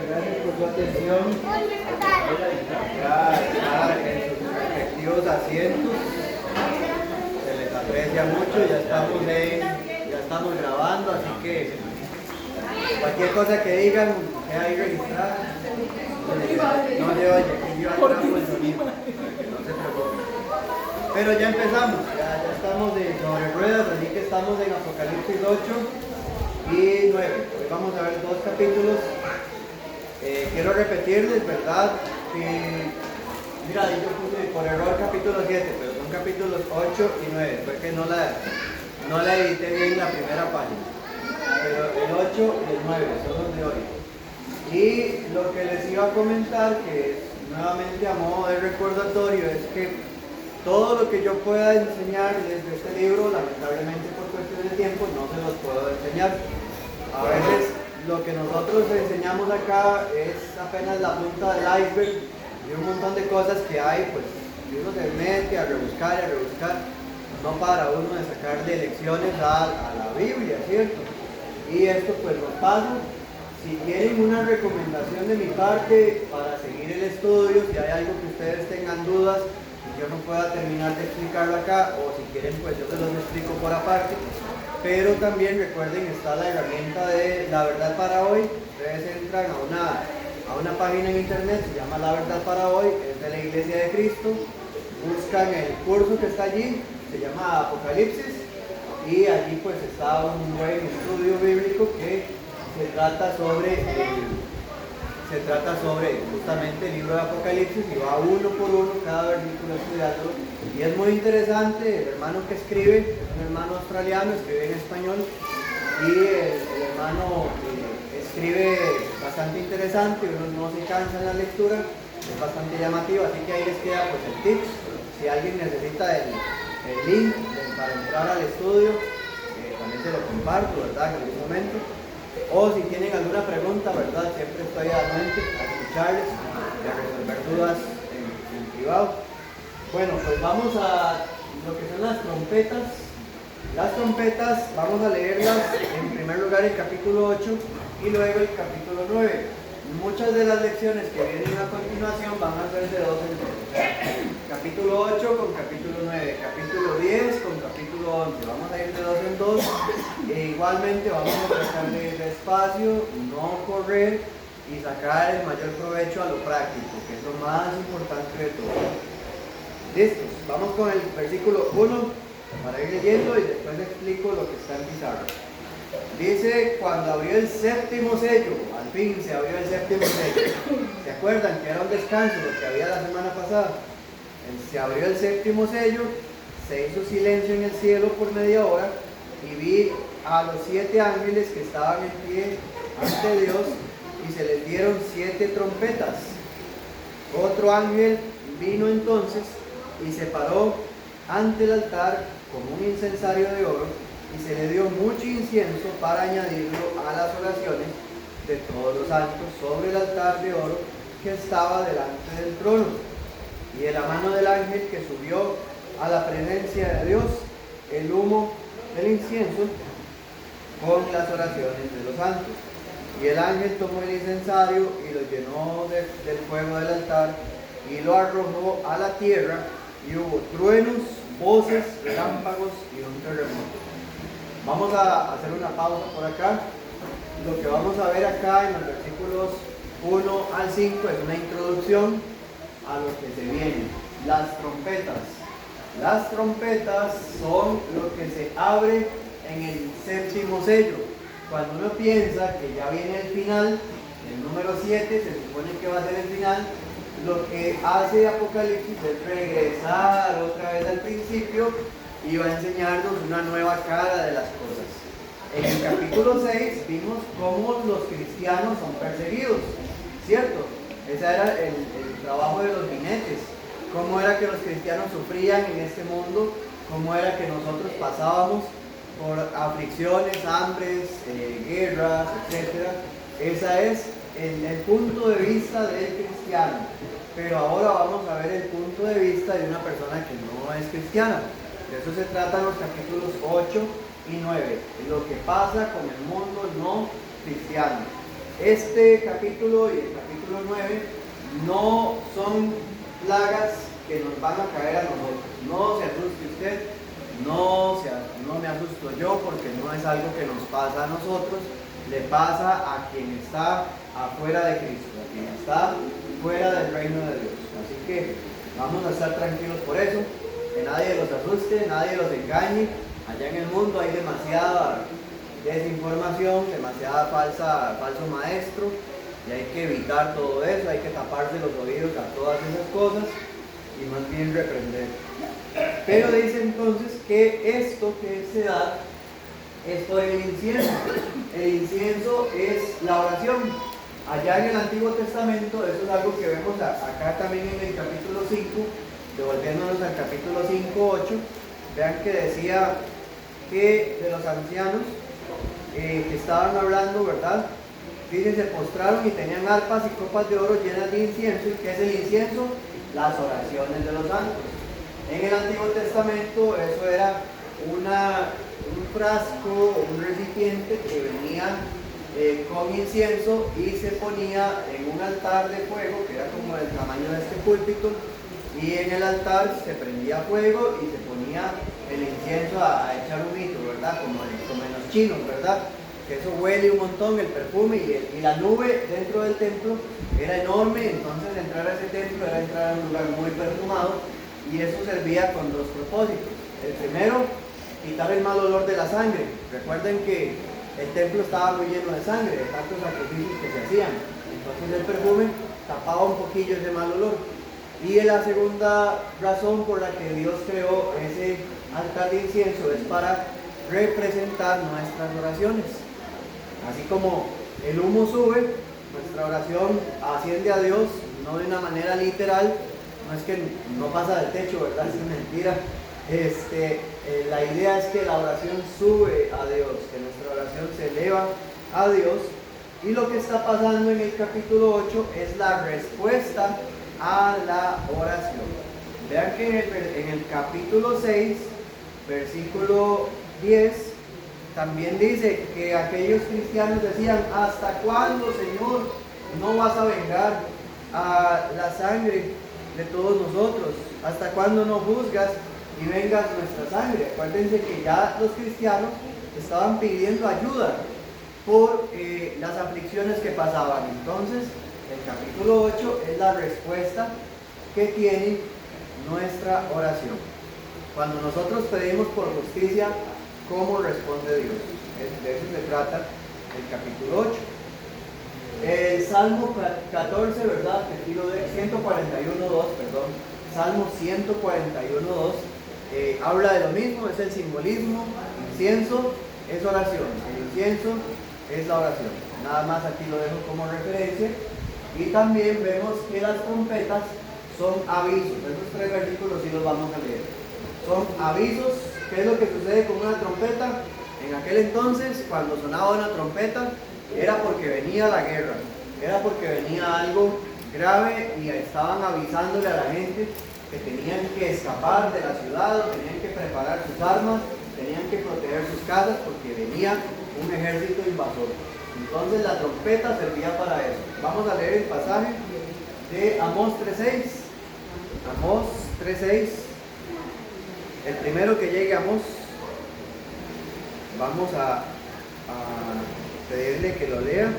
gracias por su atención. Ya está en sus respectivos asientos. Se les aprecia mucho, ya estamos grabando, así que cualquier cosa que digan, queda ahí registrada. No se oye, aquí yo atrás el sonido, no se preocupen. Pero ya empezamos, ya estamos sobre ruedas, así que estamos en Apocalipsis 8 y 9. Hoy vamos a ver dos capítulos. Quiero repetirles, ¿verdad? Mira, yo puse por error capítulo 7, pero son capítulos 8 y 9. Fue que no la edité bien la primera página. Pero el 8 y el 9 son los de hoy. Y lo que les iba a comentar, que es nuevamente a modo de recordatorio, es que todo lo que yo pueda enseñar desde este libro, lamentablemente por cuestión de tiempo, no se los puedo enseñar. A veces lo que nosotros enseñamos acá es apenas la punta del iceberg y un montón de cosas que hay, pues, y uno se mete a rebuscar, no para uno de sacarle lecciones a la Biblia, ¿cierto? Y esto pues nos pasa. Si tienen una recomendación de mi parte para seguir el estudio, si hay algo que ustedes tengan dudas y yo no pueda terminar de explicarlo acá, o si quieren pues yo se los explico por aparte. Pero también recuerden, está la herramienta de La Verdad para Hoy. Ustedes entran a una página en internet, se llama La Verdad para Hoy, es de la Iglesia de Cristo. Buscan el curso que está allí, se llama Apocalipsis, y allí pues está un buen estudio bíblico que se trata sobre justamente el libro de Apocalipsis, y va uno por uno cada versículo estudiándolo, y es muy interesante. El hermano que escribe es un hermano australiano, escribe en español, y el hermano escribe bastante interesante, uno no se cansa en la lectura, es bastante llamativo, así que ahí les queda pues el tip. Si alguien necesita el link para entrar al estudio, también se lo comparto, ¿verdad? En algún momento. O si tienen alguna pregunta, ¿verdad? Siempre estoy anuente a escucharles y a resolver dudas en privado. Bueno, pues vamos a lo que son las trompetas. Las trompetas, vamos a leerlas en primer lugar el capítulo 8 y luego el capítulo 9. Muchas de las lecciones que vienen a continuación van a ser de 2 en 2. Capítulo 8 con capítulo 9, capítulo 10 con capítulo 11. Vamos a ir de 2 en 2. Igualmente vamos a tratar de ir despacio, no correr y sacar el mayor provecho a lo práctico, que es lo más importante de todo. Listos, vamos con el versículo 1 para ir leyendo y después explico lo que está en pizarra. Dice: cuando abrió el séptimo sello, al fin se abrió el séptimo sello. ¿Se acuerdan que era un descanso lo que había la semana pasada? Se abrió el séptimo sello, se hizo silencio en el cielo por media hora, y vi a los 7 ángeles que estaban en pie ante Dios, y se les dieron 7 trompetas. Otro ángel vino entonces y se paró ante el altar con un incensario de oro, y se le dio mucho incienso para añadirlo a las oraciones de todos los santos sobre el altar de oro que estaba delante del trono. Y de la mano del ángel que subió a la presencia de Dios el humo del incienso con las oraciones de los santos. Y el ángel tomó el incensario y lo llenó del fuego del altar y lo arrojó a la tierra, y hubo truenos, voces, relámpagos y un terremoto. Vamos a hacer una pausa por acá. Lo que vamos a ver acá en los versículos 1 al 5 es una introducción a lo que se viene. Las trompetas. Las trompetas son lo que se abre en el séptimo sello. Cuando uno piensa que ya viene el final, el número 7 se supone que va a ser el final, lo que hace Apocalipsis es regresar otra vez al principio y va a enseñarnos una nueva cara de las cosas. En el capítulo 6 vimos cómo los cristianos son perseguidos, ¿cierto? Ese era el trabajo de los jinetes. Cómo era que los cristianos sufrían en este mundo, cómo era que nosotros pasábamos por aflicciones, hambres, guerras, etc. Ese es el punto de vista del cristiano. Pero ahora vamos a ver el punto de vista de una persona que no es cristiana. De eso se tratan los capítulos 8 y 9, lo que pasa con el mundo no cristiano. este capítulo y el capítulo 9 no son plagas que nos van a caer a nosotros. No se asuste usted, no me asusto yo, porque no es algo que nos pasa a nosotros, le pasa a quien está afuera de Cristo, a quien está fuera del reino de Dios. Así que vamos a estar tranquilos por eso, que nadie los asuste, nadie los engañe. Allá en el mundo hay demasiada desinformación, demasiada falso maestro, y hay que evitar todo eso, hay que taparse los oídos a todas esas cosas y más bien reprender. Pero dice entonces que esto que se da es por el incienso. El incienso es la oración. Allá en el Antiguo Testamento, eso es algo que vemos acá también en el capítulo 5, devolviéndonos al capítulo 5, 8, vean que decía que de los ancianos que estaban hablando, ¿verdad? Dice, se postraron y tenían arpas y copas de oro llenas de incienso. ¿Y qué es el incienso? Las oraciones de los santos. En el Antiguo Testamento eso era un frasco o un recipiente que venía con incienso y se ponía en un altar de fuego que era como del tamaño de este púlpito, y en el altar se prendía fuego y se ponía el incienso a echar humito, ¿verdad? Como en los chinos, ¿verdad? Que eso huele un montón, el perfume, y la nube dentro del templo era enorme. Entonces entrar a ese templo era entrar a un lugar muy perfumado, y eso servía con dos propósitos. El primero, quitar el mal olor de la sangre. Recuerden que el templo estaba muy lleno de sangre, de tantos sacrificios que se hacían. Entonces el perfume tapaba un poquillo ese mal olor. Y la segunda razón por la que Dios creó ese altar de incienso es para representar nuestras oraciones. Así como el humo sube, nuestra oración asciende a Dios, no de una manera literal, no es que no pasa del techo, ¿verdad? Es mentira. La idea es que la oración sube a Dios, que nuestra oración se eleva a Dios, y lo que está pasando en el capítulo 8 es la respuesta a la oración. Vean que en el capítulo 6, versículo 10, también dice que aquellos cristianos decían: ¿hasta cuándo, Señor, no vas a vengar a la sangre de todos nosotros? ¿Hasta cuándo no juzgas y vengas nuestra sangre? Acuérdense que ya los cristianos estaban pidiendo ayuda por las aflicciones que pasaban. Entonces, el capítulo 8 es la respuesta que tiene nuestra oración. Cuando nosotros pedimos por justicia, ¿cómo responde Dios? De eso se trata el capítulo 8. El Salmo 14, ¿verdad? Estilo de 141.2, perdón. Salmo 141.2 habla de lo mismo, es el simbolismo. Incienso es oración, el incienso es la oración. Nada más aquí lo dejo como referencia. Y también vemos que las trompetas son avisos. Esos tres versículos sí los vamos a leer. Son avisos. ¿Qué es lo que sucede con una trompeta? En aquel entonces, cuando sonaba una trompeta, era porque venía la guerra, era porque venía algo grave y estaban avisándole a la gente que tenían que escapar de la ciudad, tenían que preparar sus armas, tenían que proteger sus casas porque venía un ejército invasor. Entonces la trompeta servía para eso. Vamos a leer el pasaje de Amós 3.6. Amós 3.6. El primero que llegue a Amós, vamos a pedirle que lo lea.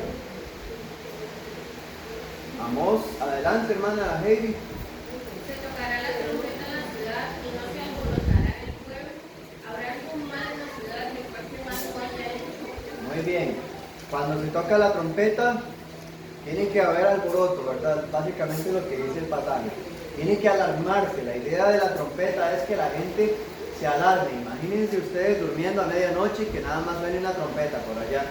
Amós, adelante, hermana Heidi. Se tocará la trompeta en la ciudad y no se alborotará el pueblo. Habrá algún mal en la ciudad de parte más fuerte. Muy bien. Cuando se toca la trompeta, tiene que haber alboroto, ¿verdad? Básicamente lo que dice el pasaje. Tiene que alarmarse. La idea de la trompeta es que la gente se alarme. Imagínense ustedes durmiendo a medianoche y que nada más suene una trompeta por allá.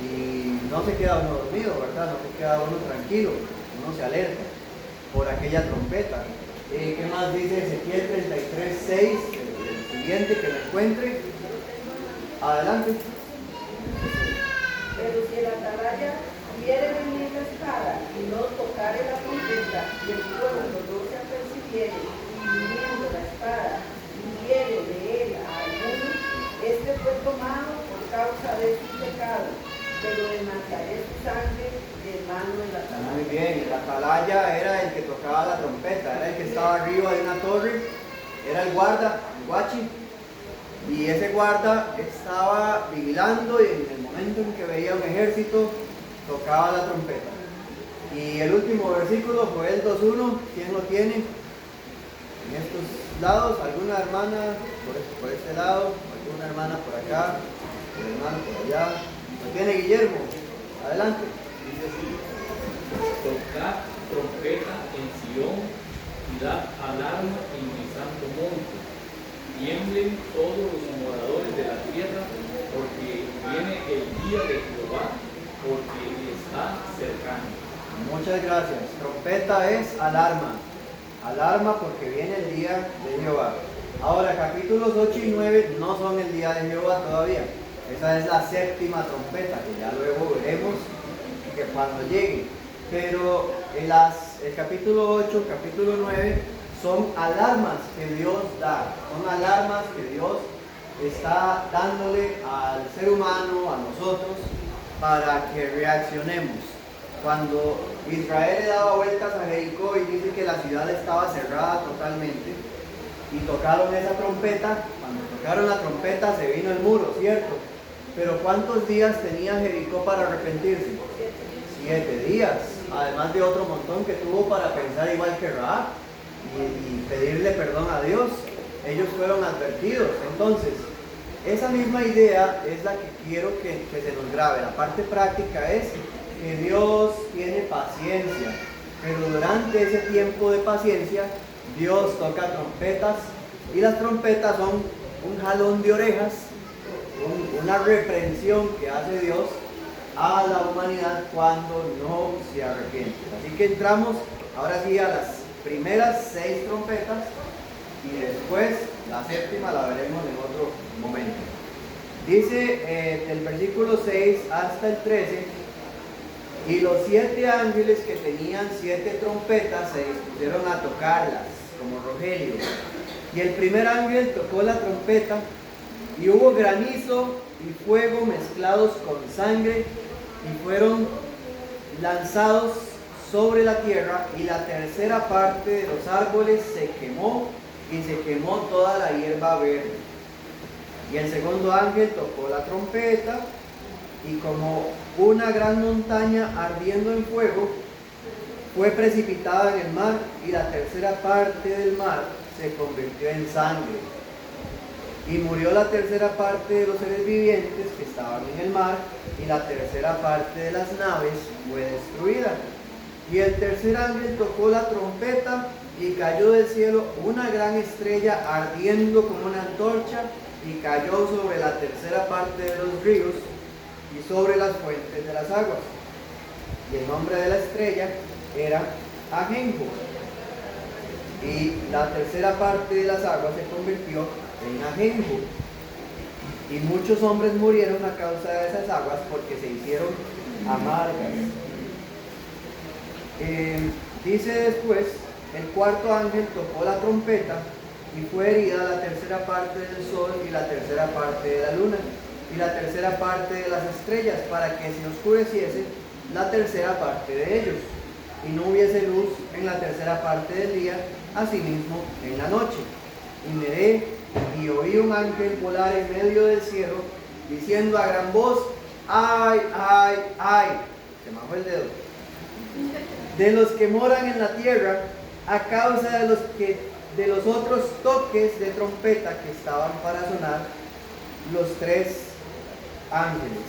Y no se queda uno dormido, ¿verdad? No se queda uno tranquilo. Uno se alerta por aquella trompeta. ¿Qué más dice Ezequiel 33.6? El siguiente que me encuentre. Adelante. Pero si el atalaya quiere venir la espada y no tocare la trompeta, y el pueblo no se apercibiere, y viniendo la espada huyere de él a alguno, este fue tomado por causa de su pecado, pero demasiaré su sangre de mano de la atalaya. Muy bien, el atalaya era el que tocaba la trompeta, era el que estaba arriba de una torre, era el guarda, el guachi, y ese guarda estaba vigilando y en el momento en que veía un ejército, tocaba la trompeta. Y el último versículo fue el 2:1, ¿quién lo tiene? En estos lados, alguna hermana por este lado, alguna hermana por acá, el hermano por allá. ¿Lo tiene Guillermo? Adelante. Dice así: tocad trompeta en Sion y dad alarma en mi santo monte. Tiemblen todos los moradores de la tierra, porque viene el día de Jehová, porque está cercano. Muchas gracias. Trompeta es alarma. Alarma porque viene el día de Jehová. Ahora, capítulos 8 y 9 no son el día de Jehová todavía. Esa es la séptima trompeta, que ya luego veremos que cuando llegue. Pero el capítulo 8, capítulo 9 son alarmas que Dios da. Son alarmas que Dios está dándole al ser humano, a nosotros, para que reaccionemos. Cuando Israel le daba vueltas a Jericó y dice que la ciudad estaba cerrada totalmente, y tocaron esa trompeta, cuando tocaron la trompeta se vino el muro, ¿cierto? Pero ¿cuántos días tenía Jericó para arrepentirse? 7 días, además de otro montón que tuvo para pensar igual que Rahab y pedirle perdón a Dios. Ellos fueron advertidos. Entonces, esa misma idea es la que quiero que se nos grabe. La parte práctica es que Dios tiene paciencia, pero durante ese tiempo de paciencia Dios toca trompetas, y las trompetas son un jalón de orejas, una reprensión que hace Dios a la humanidad cuando no se arrepiente. Así que entramos ahora sí a las primeras 6 trompetas, y después la séptima la veremos en otro momento. Dice del versículo 6 hasta el 13: y los 7 ángeles que tenían 7 trompetas se dispusieron a tocarlas, como Rogelio. Y el primer ángel tocó la trompeta, y hubo granizo y fuego mezclados con sangre, y fueron lanzados sobre la tierra, y la tercera parte de los árboles se quemó, y se quemó toda la hierba verde. Y el segundo ángel tocó la trompeta, y como una gran montaña ardiendo en fuego, fue precipitada en el mar, y la tercera parte del mar se convirtió en sangre. Y murió la tercera parte de los seres vivientes que estaban en el mar, y la tercera parte de las naves fue destruida. Y el tercer ángel tocó la trompeta, y cayó del cielo una gran estrella ardiendo como una antorcha, y cayó sobre la tercera parte de los ríos y sobre las fuentes de las aguas. Y el nombre de la estrella era Ajenjo. Y la tercera parte de las aguas se convirtió en Ajenjo. Y muchos hombres murieron a causa de esas aguas, porque se hicieron amargas. Dice después: el cuarto ángel tocó la trompeta, y fue herida la tercera parte del sol y la tercera parte de la luna y la tercera parte de las estrellas, para que se oscureciese la tercera parte de ellos, y no hubiese luz en la tercera parte del día, asimismo en la noche. Y miré y oí un ángel volar en medio del cielo, diciendo a gran voz: ¡ay, ay, ay! Se me bajó el dedo. De los que moran en la tierra, a causa de los otros toques de trompeta que estaban para sonar los 3 ángeles.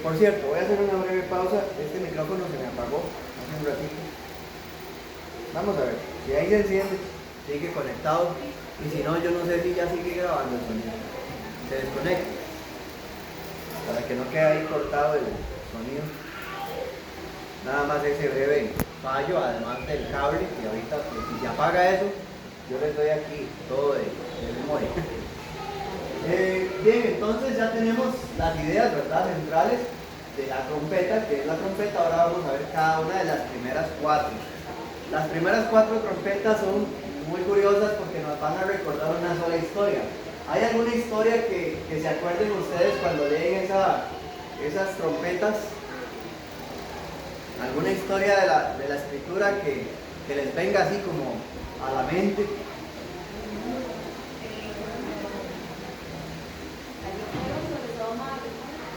Por cierto, voy a hacer una breve pausa. Este micrófono se me apagó hace un ratito. Vamos a ver, si ahí se enciende, sigue conectado, y si no, yo no sé si ya sigue grabando el sonido. Se desconecta para que no quede ahí cortado el sonido. Nada más ese breve fallo, además del cable, y ahorita pues, si se apaga eso, yo les doy aquí todo de memoria. Bien, entonces ya tenemos las ideas, ¿verdad?, centrales de la trompeta, que es la trompeta. Ahora vamos a ver cada una de las primeras 4. Las primeras 4 trompetas son muy curiosas porque nos van a recordar una sola historia. ¿Hay alguna historia que se acuerden ustedes cuando leen esas trompetas, alguna historia de la escritura que les venga así como a la mente.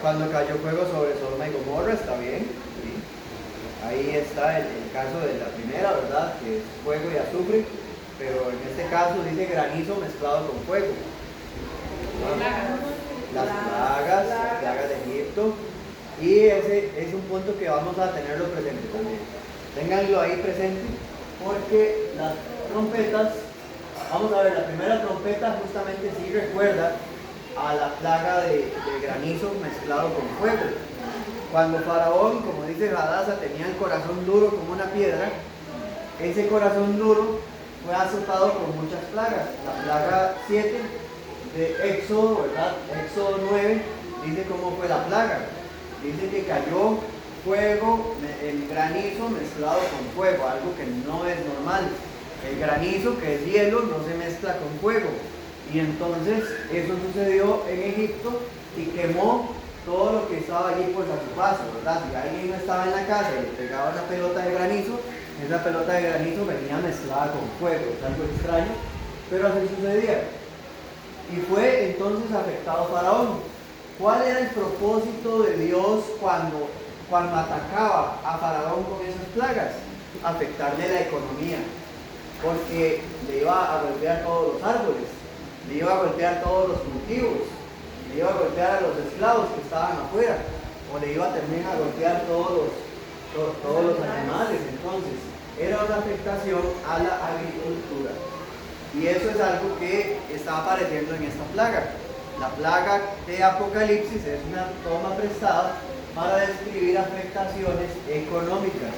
Cuando cayó fuego sobre Sodoma y Gomorra, está bien, sí. Ahí está el caso de la primera, ¿verdad? Que es fuego y azufre, pero en este caso dice granizo mezclado con fuego. Las plagas de Egipto, y ese es un punto que vamos a tenerlo presente también. Ténganlo ahí presente, porque las trompetas, vamos a ver, la primera trompeta justamente sí recuerda a la plaga de granizo mezclado con fuego. Cuando Faraón, como dice Hadassah, tenía el corazón duro como una piedra, ese corazón duro fue azotado por muchas plagas. La plaga 7 de Éxodo, ¿verdad? Éxodo 9 dice cómo fue la plaga. Dice que cayó fuego, el granizo mezclado con fuego, algo que no es normal. El granizo, que es hielo, no se mezcla con fuego. Y entonces eso sucedió en Egipto y quemó todo lo que estaba allí pues a su paso, ¿verdad? Si alguien no estaba en la casa y le pegaba una pelota de granizo, esa pelota de granizo venía mezclada con fuego. Es algo extraño, pero así sucedía. Y fue entonces afectado Faraón. ¿Cuál era el propósito de Dios cuando atacaba a Faraón con esas plagas? Afectarle la economía, porque le iba a golpear todos los árboles, le iba a golpear todos los cultivos, le iba a golpear a los esclavos que estaban afuera, o le iba también a golpear todos los animales. Entonces, era una afectación a la agricultura. Y eso es algo que está apareciendo en esta plaga. La plaga de Apocalipsis es una toma prestada para describir afectaciones económicas.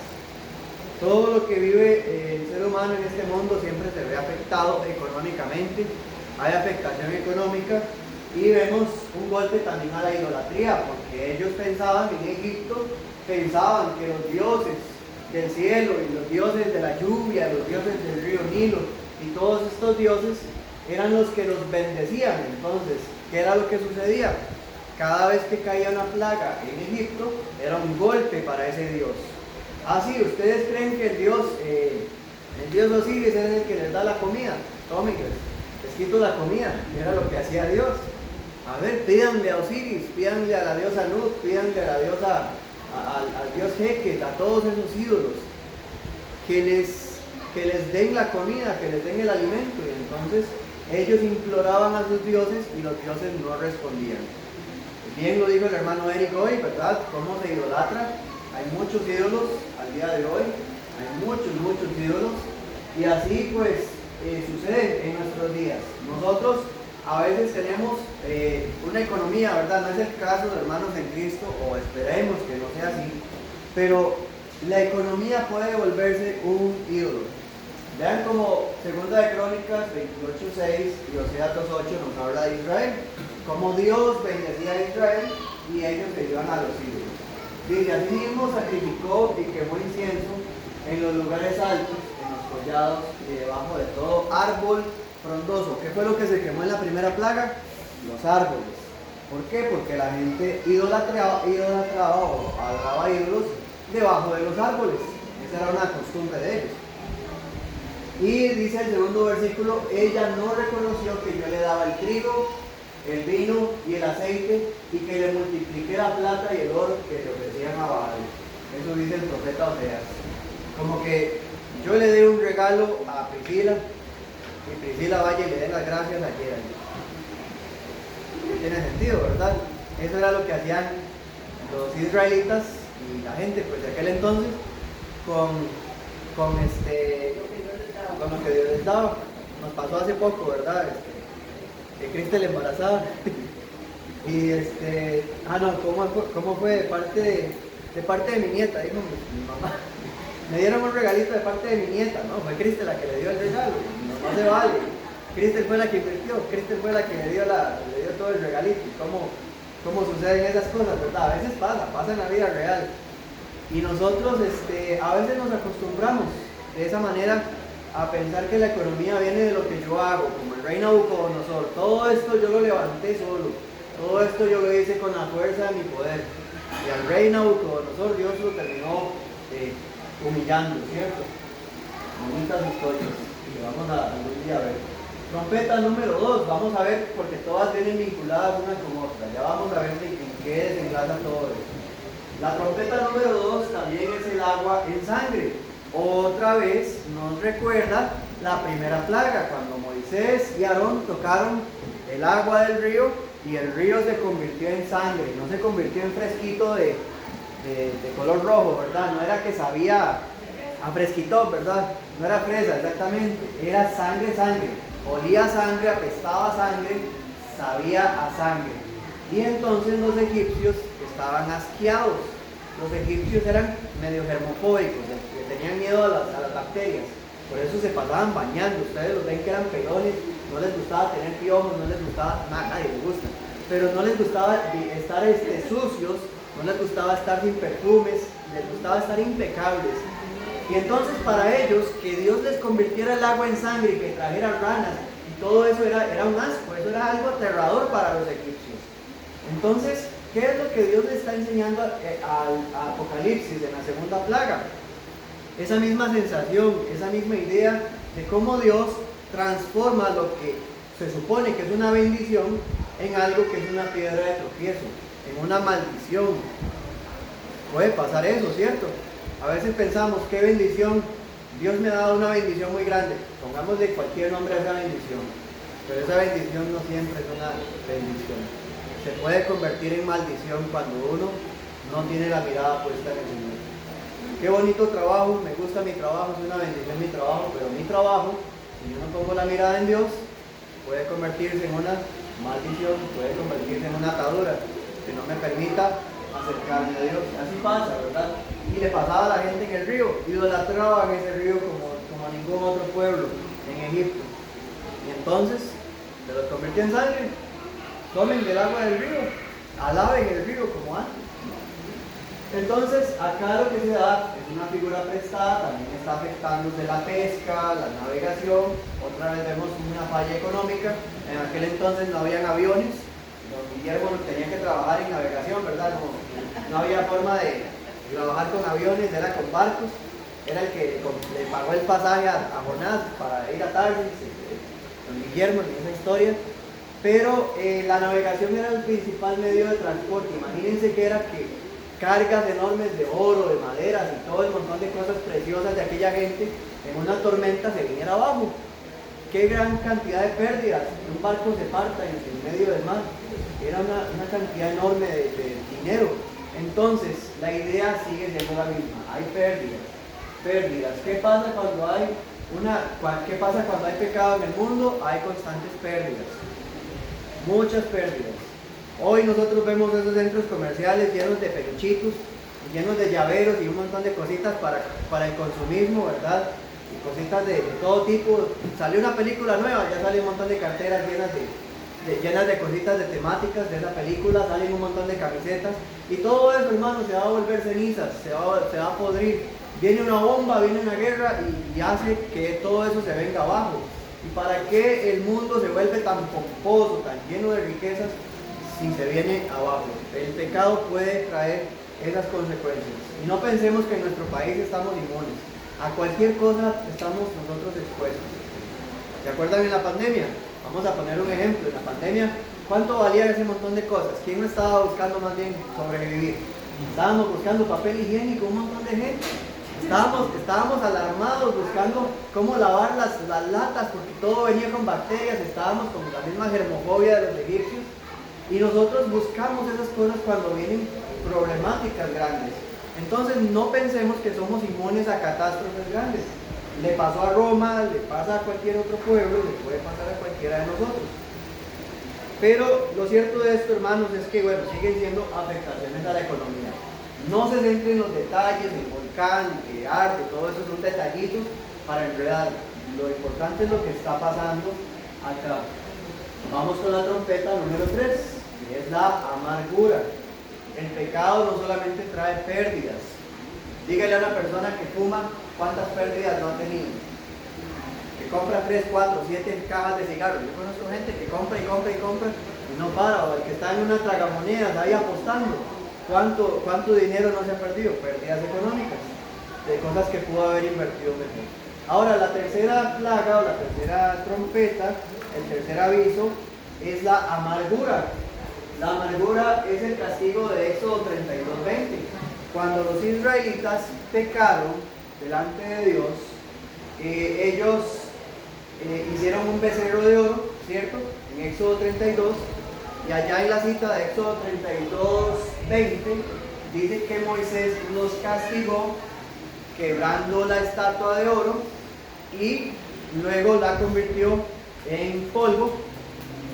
Todo lo que vive el ser humano en este mundo siempre se ve afectado económicamente. Hay afectación económica y vemos un golpe también a la idolatría, porque ellos pensaban en Egipto, pensaban que los dioses del cielo y los dioses de la lluvia, los dioses del río Nilo y todos estos dioses eran los que los bendecían. Entonces, ¿qué era lo que sucedía? Cada vez que caía una plaga en Egipto, era un golpe para ese dios. Así, ¿ustedes creen que el dios Osiris es el que les da la comida? Tomen, les quito la comida, era lo que hacía Dios. A ver, pídanle a Osiris, pídanle a la diosa Nut, pídanle a la diosa, al dios Heket, a todos esos ídolos, que les den la comida, que les den el alimento. Y entonces ellos imploraban a sus dioses y los dioses no respondían. Bien lo dijo el hermano Eric hoy, ¿verdad? Cómo se idolatra. Hay muchos ídolos al día de hoy, hay muchos ídolos, y así pues sucede en nuestros días. Nosotros a veces tenemos una economía, ¿verdad? No es el caso de hermanos en Cristo, o esperemos que no sea así, pero la economía puede volverse un ídolo. Vean como Segunda de Crónicas 28:6 y Oseas 2:8 nos habla de Israel, como Dios bendecía a Israel y ellos se iban a los ídolos. Dice, así mismo sacrificó y quemó incienso en los lugares altos, en los collados y debajo de todo árbol frondoso. ¿Qué fue lo que se quemó en la primera plaga? Los árboles. ¿Por qué? Porque la gente idolatraba o adoraba ídolos debajo de los árboles. Esa era una costumbre de ellos. Y dice el segundo versículo, ella no reconoció que yo le daba el trigo, el vino y el aceite, y que le multipliqué la plata y el oro que le ofrecían a Baal. Eso dice el profeta Oseas. Como que yo le dé un regalo a Priscila, y Priscila vaya y le dé las gracias a Gerald. Tiene sentido, ¿verdad? Eso era lo que hacían los israelitas y la gente pues de aquel entonces con lo que Dios les daba. Nos pasó hace poco, ¿verdad? Que Cristel embarazada. Y ¿cómo fue? De parte de mi nieta, dijo mi mamá. Me dieron un regalito de parte de mi nieta, ¿no? Fue Cristel la que le dio el regalo. No se vale. Cristel fue la que invirtió, Cristel fue la que le dio todo el regalito. ¿Y cómo suceden esas cosas, verdad? A veces pasa en la vida real. Y nosotros a veces nos acostumbramos de esa manera a pensar que la economía viene de lo que yo hago, como el rey Nabucodonosor. Todo esto yo lo levanté solo, todo esto yo lo hice con la fuerza de mi poder. Y al rey Nabucodonosor Dios lo terminó humillando, ¿cierto? Bonitas historias, y vamos a algún día a ver. Trompeta número 2, vamos a ver, porque todas vienen vinculadas una con otra. Ya vamos a ver en qué desenlaza todo eso. La trompeta número 2 también es el agua en sangre. Otra vez nos recuerda la primera plaga, cuando Moisés y Aarón tocaron el agua del río y el río se convirtió en sangre, no se convirtió en fresquito de color rojo, ¿verdad? No era que sabía a fresquito, ¿verdad? No era fresa, exactamente, era sangre, sangre. Olía a sangre, apestaba a sangre, sabía a sangre. Y entonces los egipcios estaban asqueados. Los egipcios eran medio germofóbicos, que tenían miedo a las bacterias. Por eso se pasaban bañando. Ustedes los ven que eran pelones, no les gustaba tener piojos, no les gustaba, nadie les gusta. Pero no les gustaba estar sucios, no les gustaba estar sin perfumes, les gustaba estar impecables. Y entonces para ellos, que Dios les convirtiera el agua en sangre y que trajera ranas, y todo eso era un asco, eso era algo aterrador para los egipcios. Entonces, ¿qué es lo que Dios le está enseñando a Apocalipsis en la segunda plaga? Esa misma sensación, esa misma idea de cómo Dios transforma lo que se supone que es una bendición en algo que es una piedra de tropiezo, en una maldición. Puede pasar eso, ¿cierto? A veces pensamos, qué bendición, Dios me ha dado una bendición muy grande. Pongámosle cualquier nombre a esa bendición, pero esa bendición no siempre es una bendición. Se puede convertir en maldición cuando uno no tiene la mirada puesta en el Señor. Qué bonito trabajo, me gusta mi trabajo, es una bendición mi trabajo, pero mi trabajo, si yo no pongo la mirada en Dios, puede convertirse en una maldición, puede convertirse en una atadura que no me permita acercarme a Dios. Así pasa, ¿verdad? Y le pasaba a la gente en el río, idolatraban ese río como a ningún otro pueblo en Egipto. Y entonces se los convirtió en sangre. Tomen del agua del río, alaben el río como antes. Entonces, acá lo que se da es una figura prestada, también está afectándose la pesca, la navegación. Otra vez vemos una falla económica. En aquel entonces no habían aviones, don Guillermo tenía que trabajar en navegación, ¿verdad? No había forma de trabajar con aviones, era con barcos. Era el que le pagó el pasaje a Jonás para ir a Tarsis, don Guillermo en esa historia. Pero la navegación era el principal medio de transporte. Imagínense que era que cargas enormes de oro, de maderas y todo el montón de cosas preciosas de aquella gente en una tormenta se viniera abajo. Qué gran cantidad de pérdidas, que un barco se parta en medio del mar. Era una cantidad enorme de dinero. Entonces, la idea sigue siendo la misma. Hay pérdidas. ¿Qué pasa cuando hay pecado en el mundo? Hay constantes pérdidas. Muchas pérdidas. Hoy nosotros vemos esos centros comerciales llenos de peluchitos, llenos de llaveros y un montón de cositas para el consumismo, ¿verdad? Y cositas de todo tipo. Salió una película nueva, ya sale un montón de carteras llenas de cositas de temáticas de esa película, salen un montón de camisetas y todo eso, hermano, se va a volver cenizas, se va a podrir. Viene una bomba, viene una guerra y hace que todo eso se venga abajo. ¿Y para qué el mundo se vuelve tan pomposo, tan lleno de riquezas si se viene abajo? El pecado puede traer esas consecuencias. Y no pensemos que en nuestro país estamos inmunes. A cualquier cosa estamos nosotros expuestos. ¿Se acuerdan en la pandemia? Vamos a poner un ejemplo. En la pandemia, ¿cuánto valía ese montón de cosas? ¿Quién no estaba buscando más bien sobrevivir? Estábamos buscando papel higiénico, un montón de gente. Estábamos alarmados buscando cómo lavar las latas porque todo venía con bacterias, estábamos con la misma germofobia de los egipcios y nosotros buscamos esas cosas cuando vienen problemáticas grandes. Entonces no pensemos que somos inmunes a catástrofes grandes. Le pasó a Roma, le pasa a cualquier otro pueblo, le puede pasar a cualquiera de nosotros. Pero lo cierto de esto, hermanos, es que bueno, siguen siendo afectaciones a la economía. No se centren en los detalles, el volcán, que arde, todo eso son detallitos para enredar. Lo importante es lo que está pasando acá. Vamos con la trompeta número 3, que es la amargura. El pecado no solamente trae pérdidas. Dígale a una persona que fuma cuántas pérdidas no ha tenido. Que compra 3, 4, 7 cajas de cigarros. Yo conozco gente que compra y y no para, o el que está en una tragamonedas ahí apostando. ¿Cuánto dinero no se ha perdido? Pérdidas económicas, de cosas que pudo haber invertido mejor. Ahora, la tercera plaga o la tercera trompeta, el tercer aviso, es la amargura. La amargura es el castigo de Éxodo 32:20. Cuando los israelitas pecaron delante de Dios, ellos hicieron un becerro de oro, ¿cierto? En Éxodo 32, y allá en la cita de Éxodo 32:20 dice que Moisés los castigó quebrando la estatua de oro y luego la convirtió en polvo,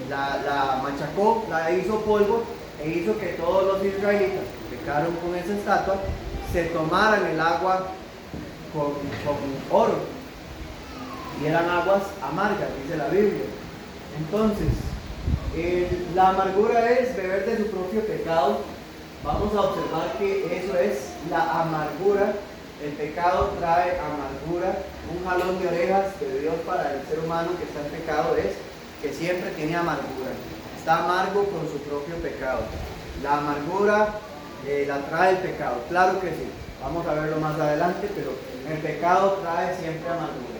la machacó, la hizo polvo e hizo que todos los israelitas que pecaron con esa estatua se tomaran el agua con oro, y eran aguas amargas, dice la Biblia. Entonces, la amargura es beber de su propio pecado. Vamos a observar que eso es la amargura. El pecado trae amargura. Un jalón de orejas de Dios para el ser humano que está en pecado es que siempre tiene amargura. Está amargo con su propio pecado. La amargura la trae el pecado, claro que sí. Vamos a verlo más adelante, pero el pecado trae siempre amargura.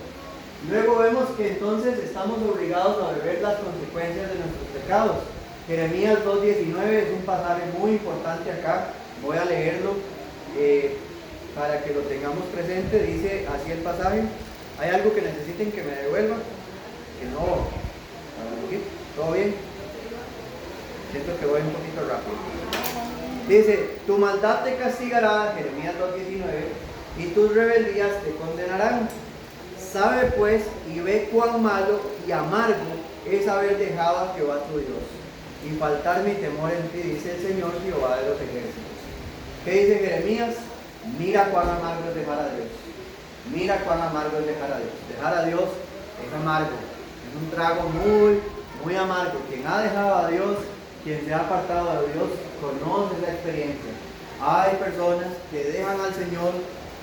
Luego vemos que entonces estamos obligados a beber las consecuencias de nuestros pecados. Jeremías 2:19 es un pasaje muy importante acá. Voy a leerlo para que lo tengamos presente. Dice así el pasaje. ¿Hay algo que necesiten que me devuelva? Que no. ¿Todo bien? Siento que voy un poquito rápido. Dice, tu maldad te castigará, Jeremías 2:19, y tus rebeldías te condenarán. Sabe pues y ve cuán malo y amargo es haber dejado a Jehová tu Dios y faltar mi temor en ti, dice el Señor Jehová de los ejércitos. ¿Qué dice Jeremías? Mira cuán amargo es dejar a Dios. Mira cuán amargo es dejar a Dios. Dejar a Dios es amargo. Es un trago muy, muy amargo. Quien ha dejado a Dios, quien se ha apartado de Dios, conoce esa experiencia. Hay personas que dejan al Señor.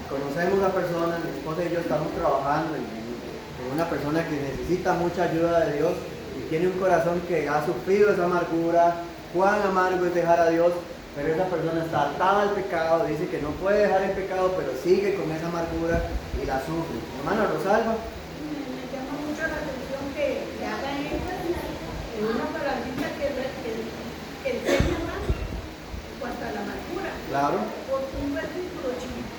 Conocemos a personas, mi esposa y yo estamos trabajando con una persona que necesita mucha ayuda de Dios y tiene un corazón que ha sufrido esa amargura. Cuán amargo es dejar a Dios, pero esa persona está atada al pecado, dice que no puede dejar el pecado, pero sigue con esa amargura y la sufre. Hermano Rosalba. Me llama mucho la atención que hagan énfasis en una palabrita que enseña más en cuanto a la amargura. Claro. Porque un versículo chiquitico,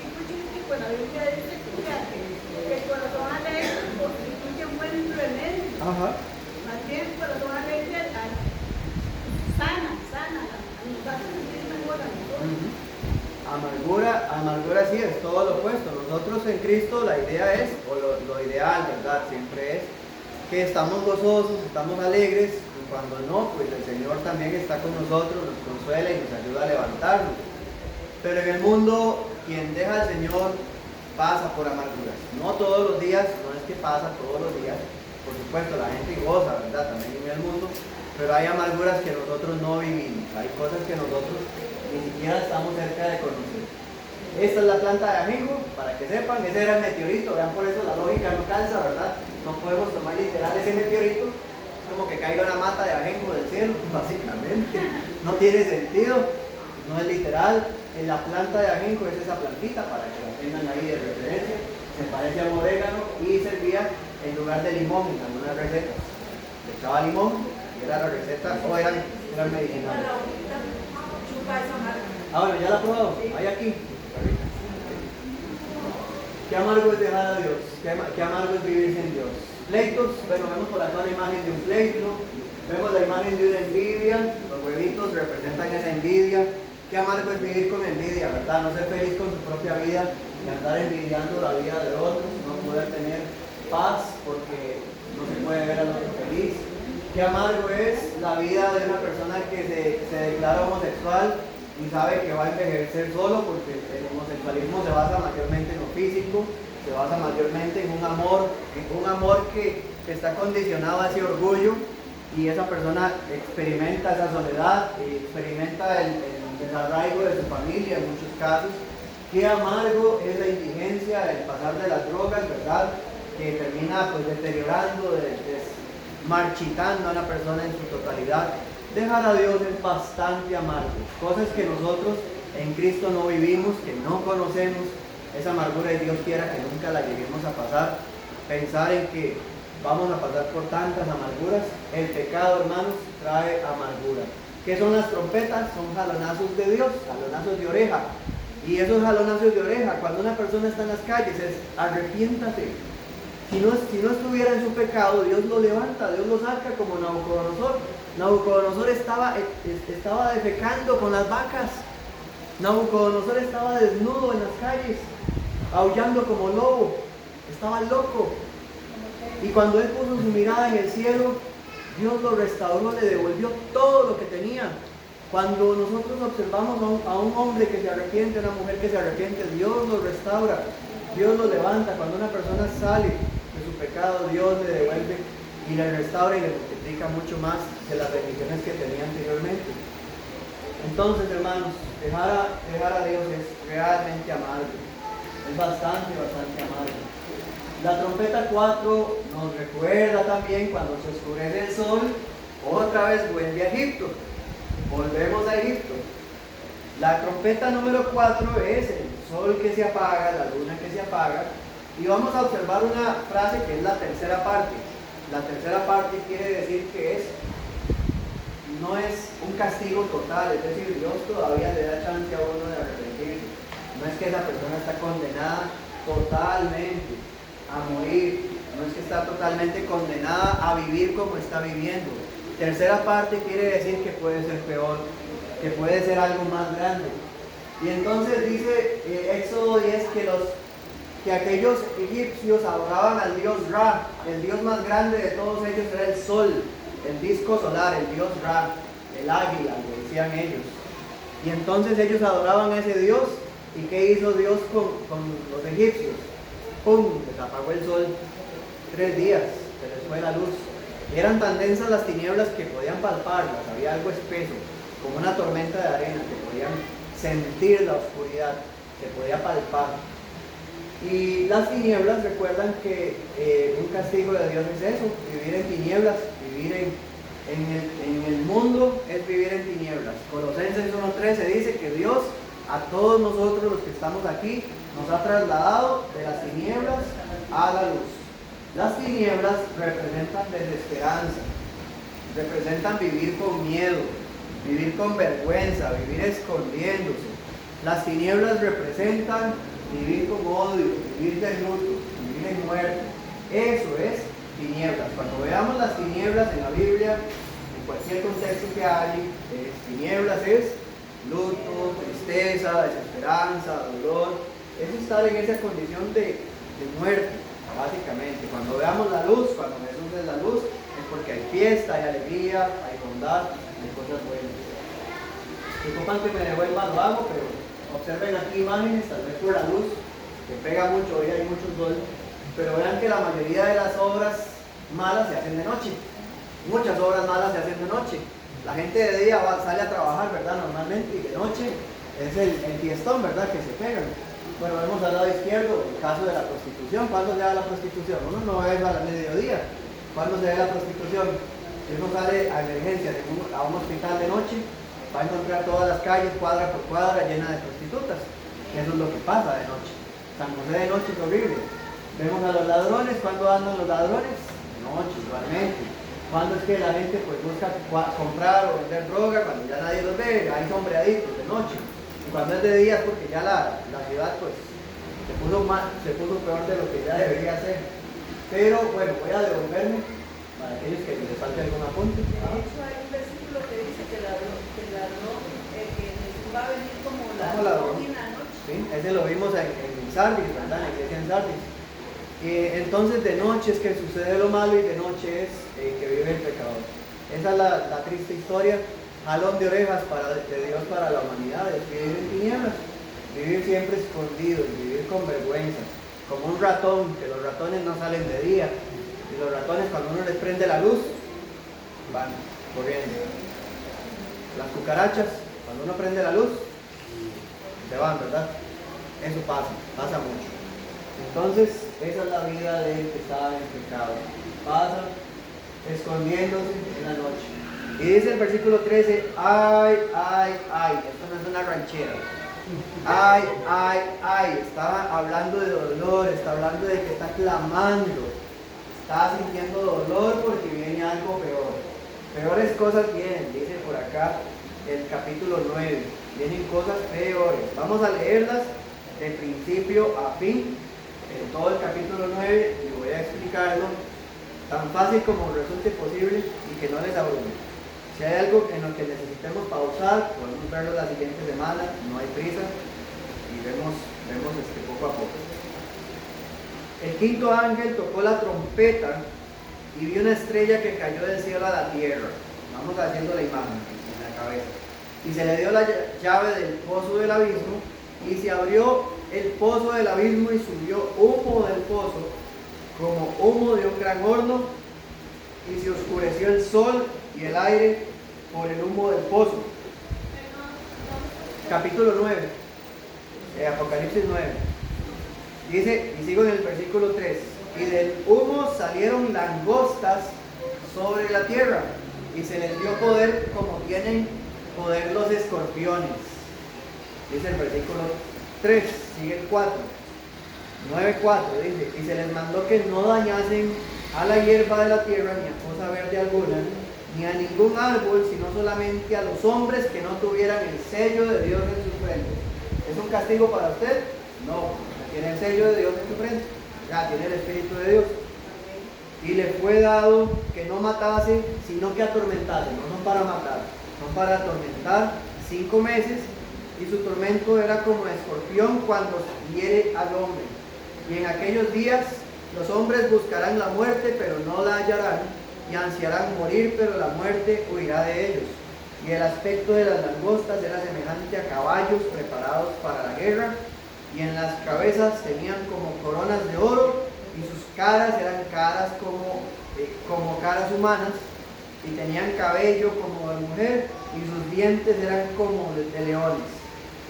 la Biblia dice que el corazón alegre constituye un buen remedio. Ajá. Más bien el corazón alegre sana, nos hace sentir mejor a nosotros. Amargura sí es todo lo opuesto. Nosotros en Cristo la idea es, o lo ideal, ¿verdad? Siempre es que estamos gozosos, estamos alegres, y cuando no, pues el Señor también está con nosotros, nos consuela y nos ayuda a levantarnos. Pero en el mundo, quien deja al Señor pasa por amarguras. No todos los días, no es que pasa todos los días. Por supuesto, la gente goza, ¿verdad? También en el mundo. Pero hay amarguras que nosotros no vivimos. Hay cosas que nosotros ni siquiera estamos cerca de conocer. Esta es la planta de ajenjo, para que sepan. Ese era el meteorito. Vean, por eso la lógica no calza, ¿verdad? No podemos tomar literal ese meteorito. Es como que caiga una mata de ajenjo del cielo, básicamente. No tiene sentido. No es literal. En la planta de ajenjo es esa plantita, para que la tengan ahí de referencia. Se parece a un orégano y servía en lugar de limón en algunas recetas. Le echaba limón y era la receta, o eran medicinales. Ah, bueno, ya la he probado. Hay aquí. Qué amargo es dejar a Dios. Qué amargo es vivir sin Dios. Pleitos, bueno, vemos por acá la imagen de un pleito. Vemos la imagen de una envidia. Los huevitos representan esa envidia. Qué amargo es vivir con envidia, ¿verdad? No ser feliz con su propia vida y andar envidiando la vida de otros, no poder tener paz porque no se puede ver al otro feliz. Qué amargo es la vida de una persona que se declara homosexual y sabe que va a envejecer solo, porque el homosexualismo se basa mayormente en lo físico, se basa mayormente en un amor que está condicionado a ese orgullo, y esa persona experimenta esa soledad, experimenta el desarraigo de su familia en muchos casos. Qué amargo es la indigencia, el pasar de las drogas, ¿verdad? Que termina pues deteriorando, marchitando a una persona en su totalidad. dejar a Dios es bastante amargo. Cosas que nosotros en Cristo no vivimos, que no conocemos, esa amargura de Dios quiera que nunca la lleguemos a pasar. Pensar en que vamos a pasar por tantas amarguras. El pecado, hermanos, trae amargura. ¿Qué son las trompetas? Son jalonazos de Dios, jalonazos de oreja. Y esos jalonazos de oreja, cuando una persona está en las calles, es arrepiéntate. Si no estuviera en su pecado, Dios lo levanta, Dios lo saca como Nabucodonosor. Nabucodonosor estaba defecando con las vacas. Nabucodonosor estaba desnudo en las calles, aullando como lobo. Estaba loco. Y cuando él puso su mirada en el cielo, Dios lo restauró, le devolvió todo lo que tenía. Cuando nosotros observamos a un hombre que se arrepiente, una mujer que se arrepiente, Dios lo restaura, Dios lo levanta. Cuando una persona sale de su pecado, Dios le devuelve y le restaura y le multiplica mucho más de las bendiciones que tenía anteriormente. Entonces, hermanos, dejar a Dios es realmente amargo. Es bastante amargo. La trompeta 4 nos recuerda también cuando se oscurece el sol, otra vez vuelve a Egipto. Volvemos a Egipto. La trompeta número 4 es el sol que se apaga, la luna que se apaga. Y vamos a observar una frase que es la tercera parte. La tercera parte quiere decir que no es un castigo total, es decir, Dios todavía le da chance a uno de arrepentirse. No es que esa persona está condenada totalmente a morir, no es que está totalmente condenada a vivir como está viviendo. Tercera parte quiere decir que puede ser peor, que puede ser algo más grande. Y entonces dice Éxodo 10 que aquellos egipcios adoraban al dios Ra. El dios más grande de todos ellos era el sol, el disco solar, el dios Ra, el águila, lo decían ellos. Y entonces ellos adoraban a ese dios. ¿Y qué hizo Dios con los egipcios? ¡Pum! Les apagó el sol. 3 días se les fue la luz. Y eran tan densas las tinieblas que podían palparlas, había algo espeso, como una tormenta de arena, que podían sentir la oscuridad, se podía palpar. Y las tinieblas recuerdan que un castigo de Dios es eso, vivir en tinieblas, vivir en el mundo es vivir en tinieblas. Colosenses 1:13 dice que Dios a todos nosotros los que estamos aquí nos ha trasladado de las tinieblas a la luz. Las tinieblas representan desesperanza, representan vivir con miedo, vivir con vergüenza, vivir escondiéndose. Las tinieblas representan vivir con odio, vivir de luto, vivir en muerte. Eso es tinieblas. Cuando veamos las tinieblas en la Biblia, en cualquier contexto que haya, tinieblas es luto, tristeza, desesperanza, dolor. Es estar en esa condición de muerte, básicamente. Cuando veamos la luz, cuando Jesús es la luz, es porque hay fiesta, hay alegría, hay bondad, hay cosas buenas. Disculpan que me devuelva, lo hago, pero observen aquí imágenes, tal vez por la luz, que pega mucho, hoy hay mucho sol, pero vean que la mayoría de las obras malas se hacen de noche. Muchas obras malas se hacen de noche. La gente de día sale a trabajar, ¿verdad? Normalmente, y de noche es el fiestón, ¿verdad? Que se pegan. Bueno, vemos al lado izquierdo el caso de la prostitución. ¿Cuándo se da la prostitución? Uno no ve a mediodía. ¿Cuándo se ve la prostitución? Si uno sale a emergencia a un hospital de noche, va a encontrar todas las calles, cuadra por cuadra, llenas de prostitutas. Eso es lo que pasa de noche. San José de noche es horrible. Vemos a los ladrones. ¿Cuándo andan los ladrones? De noche, igualmente. ¿Cuándo es que la gente pues busca comprar o vender droga? Cuando ya nadie los ve, hay sombreaditos de noche. Y cuando es de día es porque ya la ciudad pues se puso peor de lo que ya debería ser. Pero bueno, voy a devolverme para aquellos que les falte algún apunte. De hecho hay un versículo que dice que Jesús va a venir como ladrón en la noche. Sí, ese lo vimos en Sardis, ¿verdad? En la iglesia en Sardis. Entonces de noche es que sucede lo malo y de noche es que vive el pecador. Esa es la triste historia. Jalón de orejas de Dios para la humanidad es vivir en tinieblas, vivir siempre escondidos, vivir con vergüenza, como un ratón, que los ratones no salen de día, y los ratones cuando uno les prende la luz, van corriendo. Las cucarachas, cuando uno prende la luz, se van, ¿verdad? Eso pasa mucho. Entonces, esa es la vida del que está en pecado. Pasa escondiéndose en la noche. Y dice el versículo 13, ay, ay, ay, esto no es una ranchera. Ay, ay, ay, está hablando de dolor, está hablando de que está clamando, está sintiendo dolor porque viene algo peor. Peores cosas vienen, dice por acá el capítulo 9, vienen cosas peores. Vamos a leerlas de principio a fin, en todo el capítulo 9, y voy a explicarlo tan fácil como resulte posible y que no les abrume. Si hay algo en lo que necesitemos pausar, podemos verlo la siguiente semana, no hay prisa, y vemos poco a poco. El quinto ángel tocó la trompeta y vi una estrella que cayó del cielo a la tierra. Vamos haciendo la imagen en la cabeza. Y se le dio la llave del pozo del abismo, y se abrió el pozo del abismo y subió humo del pozo, como humo de un gran horno, y se oscureció el sol y el aire por el humo del pozo. Capítulo 9, Apocalipsis 9. Dice, y sigo en el versículo 3, y del humo salieron langostas sobre la tierra, y se les dio poder como tienen poder los escorpiones. Dice el versículo 3, sigue el 4, 9:4, dice, y se les mandó que no dañasen a la hierba de la tierra, ni a cosa verde alguna, ni a ningún árbol, sino solamente a los hombres que no tuvieran el sello de Dios en su frente. ¿Es un castigo para usted? No, tiene el sello de Dios en su frente, ya tiene el Espíritu de Dios. Y le fue dado que no matase, sino que atormentase. No son para matar, son para atormentar 5 meses, y su tormento era como escorpión cuando hiere al hombre. Y en aquellos días los hombres buscarán la muerte, pero no la hallarán, y ansiarán morir, pero la muerte huirá de ellos. Y el aspecto de las langostas era semejante a caballos preparados para la guerra, y en las cabezas tenían como coronas de oro, y sus caras eran caras como caras humanas, y tenían cabello como de mujer, y sus dientes eran como de leones,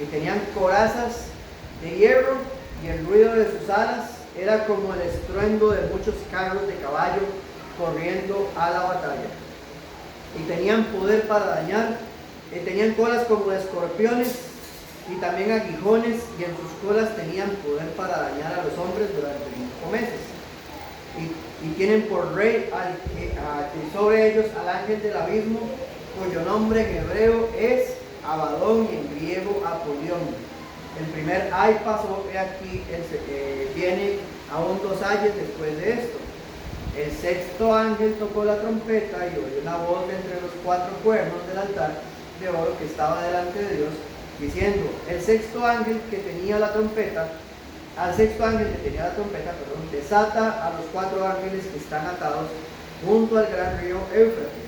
y tenían corazas de hierro, y el ruido de sus alas era como el estruendo de muchos carros de caballo corriendo a la batalla. Y tenían poder para dañar, y tenían colas como de escorpiones, y también aguijones, y en sus colas tenían poder para dañar a los hombres durante 5 meses. Y tienen por rey sobre ellos al ángel del abismo, cuyo nombre en hebreo es Abadón y en griego Apolión. El primer ay pasó, he aquí, viene aún 2 ayes después de esto. El sexto ángel tocó la trompeta y oyó una voz de entre los 4 cuernos del altar de oro que estaba delante de Dios, diciendo, al sexto ángel que tenía la trompeta, desata a los 4 ángeles que están atados junto al gran río Éufrates.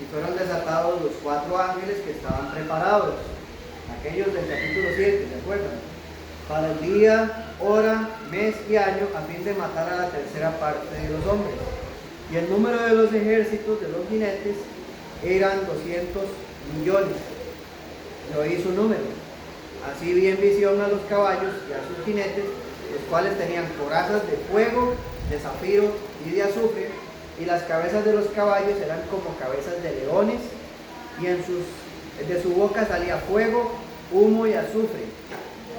Y fueron desatados los 4 ángeles que estaban preparados, aquellos del capítulo 7, ¿se acuerdan? Para el día, hora, mes y año, a fin de matar a la tercera parte de los hombres. Y el número de los ejércitos de los jinetes eran 200 millones. Yo oí su número. Así vi en visión a los caballos y a sus jinetes, los cuales tenían corazas de fuego, de zafiro y de azufre, y las cabezas de los caballos eran como cabezas de leones, y de su boca salía fuego, humo y azufre.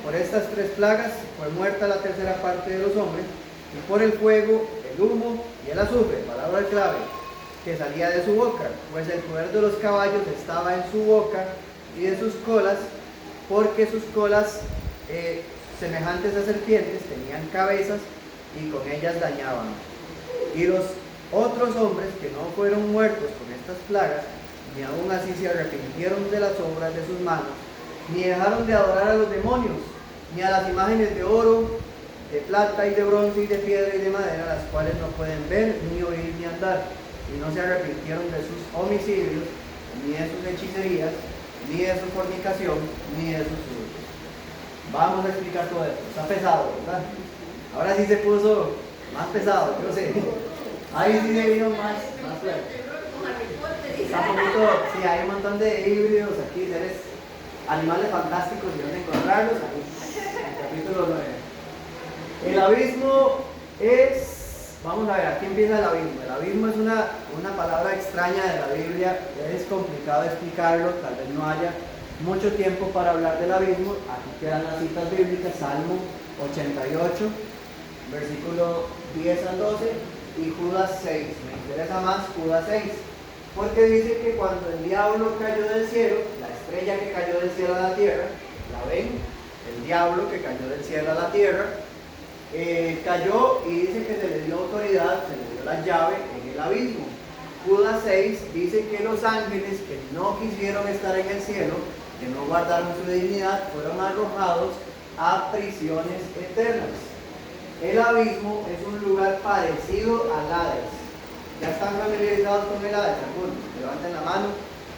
Por estas 3 plagas fue muerta la tercera parte de los hombres, y por el fuego, el humo y el azufre, palabra clave, que salía de su boca, pues el poder de los caballos estaba en su boca y de sus colas, porque sus colas, semejantes a serpientes, tenían cabezas y con ellas dañaban. Y los otros hombres que no fueron muertos con estas plagas, ni aún así se arrepintieron de las obras de sus manos, ni dejaron de adorar a los demonios, ni a las imágenes de oro, de plata y de bronce y de piedra y de madera, las cuales no pueden ver, ni oír, ni andar, y no se arrepintieron de sus homicidios, ni de sus hechicerías, ni de su fornicación, ni de sus hurtos. Vamos a explicar todo esto. Está pesado, ¿verdad? Ahora sí se puso más pesado, yo sé. Ahí sí se vino más fuerte. Está un poquito, sí, hay un montón de híbridos aquí, seres, animales fantásticos, y dónde encontrarlos, ahí, en el capítulo 9. El abismo es vamos a ver, aquí empieza el abismo. El abismo es una palabra extraña de la Biblia, es complicado explicarlo, tal vez no haya mucho tiempo para hablar del abismo. Aquí quedan las citas bíblicas, Salmo 88, versículo 10 al 12 y Judas 6. Me interesa más Judas 6, porque dice que cuando el diablo cayó del cielo, la estrella que cayó del cielo a la tierra, ¿la ven? El diablo que cayó del cielo a la tierra, cayó y dice que se le dio autoridad, se le dio la llave en el abismo. Judas 6 dice que los ángeles que no quisieron estar en el cielo, que no guardaron su dignidad, fueron arrojados a prisiones eternas. El abismo es un lugar parecido al Hades. ¿Ya están familiarizados con el Hades? Algunos, levanten la mano.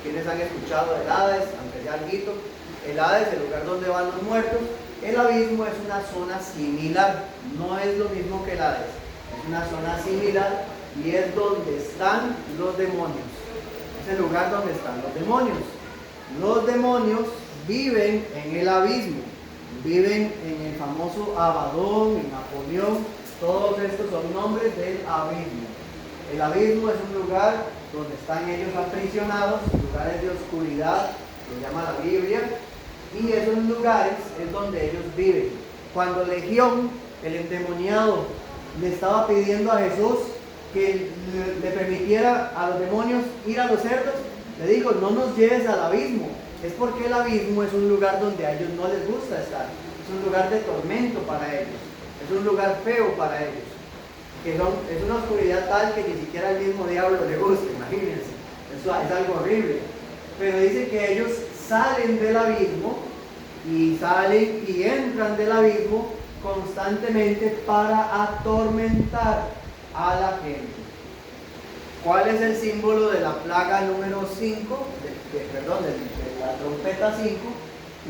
¿Quiénes han escuchado del Hades? Aunque sea alguito. El Hades, el lugar donde van los muertos. El abismo es una zona similar, no es lo mismo que el Hades. Es una zona similar y es donde están los demonios. Es el lugar donde están los demonios. Los demonios viven en el abismo, viven en el famoso Abadón, en Apolión. Todos estos son nombres del abismo. El abismo es un lugar donde están ellos aprisionados, lugares de oscuridad, que llama la Biblia, y esos lugares es donde ellos viven. Cuando Legión, el endemoniado, le estaba pidiendo a Jesús que le permitiera a los demonios ir a los cerdos, le dijo: no nos lleves al abismo. Es porque el abismo es un lugar donde a ellos no les gusta estar, es un lugar de tormento para ellos, es un lugar feo para ellos, es una oscuridad tal que ni siquiera al mismo diablo le gusta, imagínense, eso es algo horrible. Pero dice que ellos salen del abismo y salen y entran del abismo constantemente para atormentar a la gente. ¿Cuál es el símbolo de la plaga número 5? De la trompeta 5,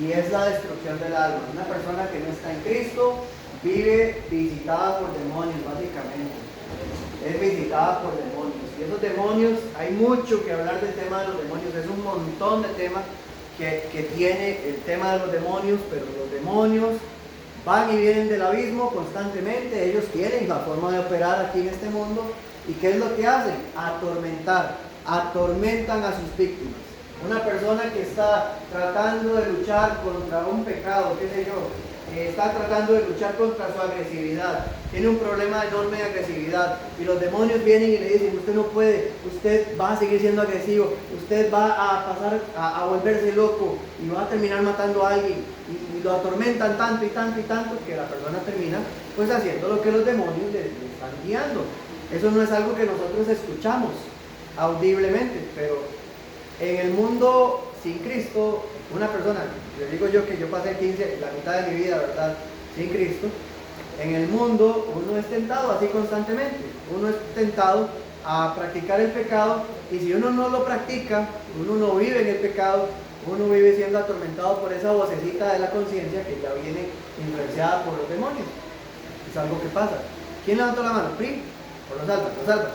y es la destrucción del alma. Una persona que no está en Cristo vive visitada por demonios, básicamente. Es visitada por demonios. Y esos demonios, hay mucho que hablar del tema de los demonios, es un montón de temas que tiene el tema de los demonios, pero los demonios van y vienen del abismo constantemente. Ellos tienen la forma de operar aquí en este mundo. ¿Y qué es lo que hacen? Atormentan a sus víctimas. Una persona que está tratando de luchar contra un pecado, qué sé yo, está tratando de luchar contra su agresividad, tiene un problema enorme de agresividad, y los demonios vienen y le dicen: usted no puede, usted va a seguir siendo agresivo, usted va a pasar a volverse loco y va a terminar matando a alguien, y lo atormentan tanto y tanto y tanto que la persona termina pues haciendo lo que los demonios le están guiando. Eso no es algo que nosotros escuchamos audiblemente, pero en el mundo sin Cristo, una persona, le digo yo que yo pasé la mitad de mi vida, ¿verdad?, sin Cristo. En el mundo uno es tentado así constantemente, uno es tentado a practicar el pecado, y si uno no lo practica, uno no vive en el pecado, uno vive siendo atormentado por esa vocecita de la conciencia que ya viene influenciada por los demonios. Es algo que pasa. ¿Quién levantó la mano? ¿PRI? ¿O lo salva? ¿Lo salva?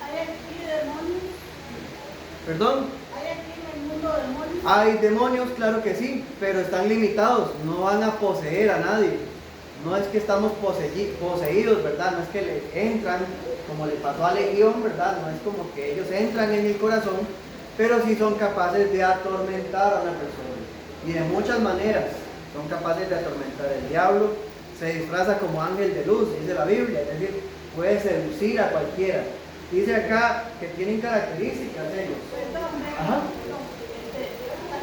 ¿Hay aquí demonios? ¿Perdón? ¿Hay aquí en el mundo demonios? Hay demonios, claro que sí, pero están limitados, no van a poseer a nadie. No es que estamos poseídos, ¿verdad? No es que le entran, como le pasó a Legión, ¿verdad? No es como que ellos entran en el corazón, pero sí son capaces de atormentar a una persona. Y de muchas maneras son capaces de atormentar. El diablo se disfraza como ángel de luz, dice la Biblia, es decir, puede seducir a cualquiera. Dice acá que tienen características ellos. Perdón, Ajá.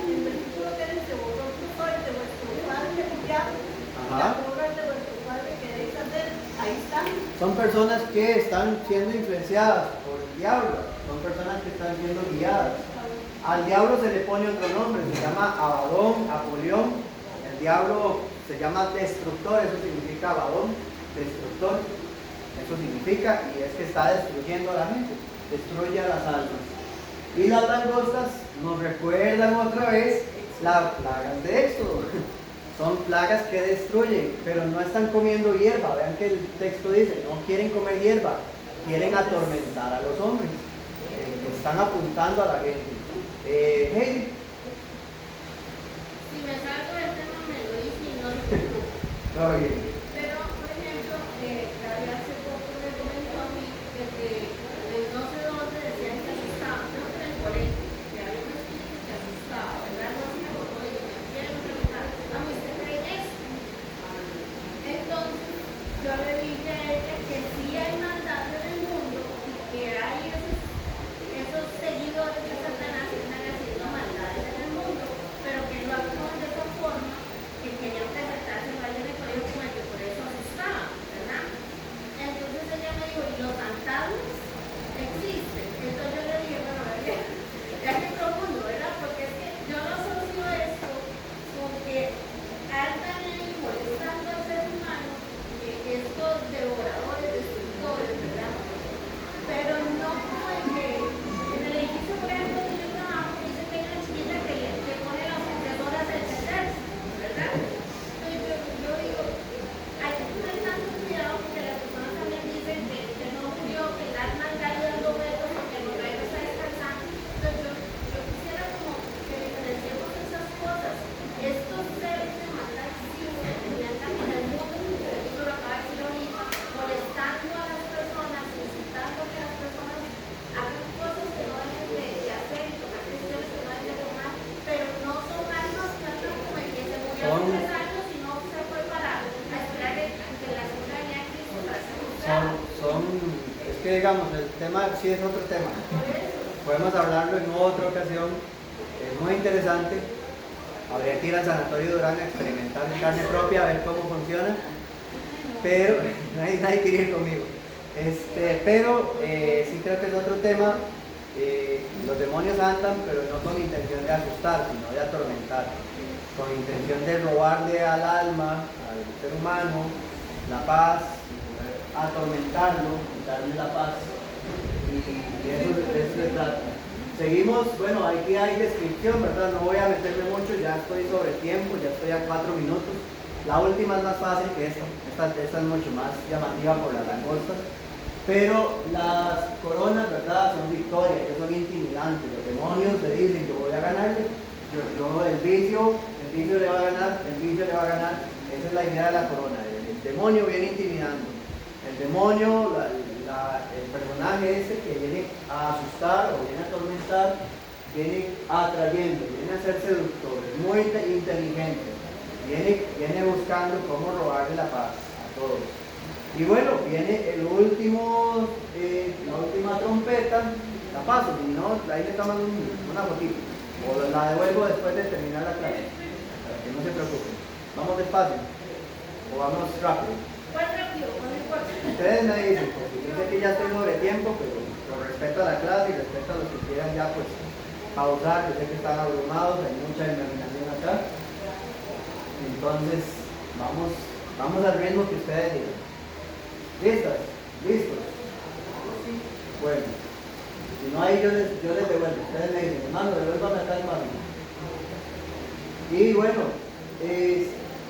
el versículo que dice: vosotros sois de vuestro padre el diablo, Ajá. las obras de vuestro padre queréis hacer. Ahí están. Son personas que están siendo influenciadas por el diablo, son personas que están siendo guiadas. Al diablo se le pone otro nombre, se llama Abadón, Apolión. El diablo se llama destructor, eso significa Abadón, destructor. Eso significa, y es que está destruyendo a la gente, destruye a las almas. Y las langostas nos recuerdan otra vez las plagas de Éxodo. Son plagas que destruyen, pero no están comiendo hierba. Vean que el texto dice: no quieren comer hierba, quieren atormentar a los hombres. Están apuntando a la gente. Heidi. Si me salgo del tema me lo dice y no lo Todo bien. Pero, por ejemplo, hace poco me comentó llevamos 3 años y no se fue para esperar que la segunda venida de Cristo para ser juzgado. es que digamos, el tema sí es otro tema. Por eso. Podemos hablarlo en otra ocasión. Es muy interesante. Habría que ir al Sanatorio Durán a experimentar en carne propia, a ver cómo funciona. Pero nadie quiere ir conmigo. Pero sí creo que es otro tema. Los demonios andan, pero no con intención de asustar, sino de atormentar, con intención de robarle al alma, al ser humano, la paz, atormentarlo, quitarle la paz. Y eso se trata. Seguimos, bueno, aquí hay descripción, ¿verdad? No voy a meterme mucho, ya estoy sobre tiempo, ya estoy a 4 minutos. La última es más fácil que esta es mucho más llamativa por las langostas. Pero las coronas, ¿verdad? Son victorias, que son intimidantes. Los demonios le dicen que voy a ganarle, el vicio le va a ganar, el vicio le va a ganar. Esa es la idea de la corona. El demonio viene intimidando. El demonio, el personaje ese que viene a asustar o viene a atormentar, viene atrayendo, viene a ser seductor, es muy inteligente, viene buscando cómo robarle la paz a todos. Y bueno, viene la última trompeta, la paso, si no, ahí le toman una fotito, o la devuelvo después de terminar la clase, para que no se preocupen. Vamos despacio, o vamos rápido. ¿Cuál rápido? No importa. Ustedes me dicen, porque yo sé que ya estoy sobre tiempo, pero con respecto a la clase y respecto a los que quieran ya pues pausar, yo sé que están abrumados, hay mucha imaginación acá. Entonces, vamos al ritmo que ustedes digan. ¿Listas? ¿Listos? Bueno, si no hay yo les devuelvo. Ustedes me dicen, hermano, devuélvame acá, hermano. Y bueno,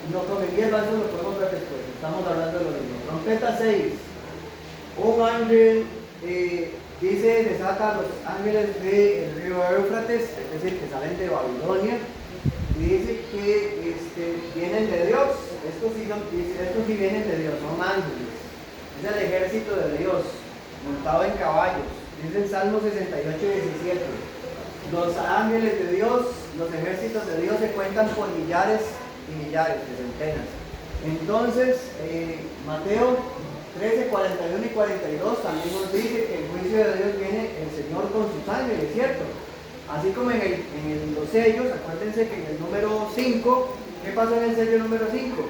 no comenté el vaso, lo podemos ver después. Estamos hablando de lo mismo. Trompeta 6. Un ángel desata a los ángeles del río Éufrates, es decir, que salen de Babilonia. Y dice que vienen de Dios. Estos sí vienen de Dios, son ángeles. Es el ejército de Dios, montado en caballos. Dice en Salmo 68, 17. Los ángeles de Dios, los ejércitos de Dios se cuentan por millares y millares de centenas. Entonces, Mateo 13, 41 y 42 también nos dice que el juicio de Dios viene el Señor con sus ángeles, ¿cierto? Así como en los sellos, acuérdense que en el número 5, ¿qué pasó en el sello número 5?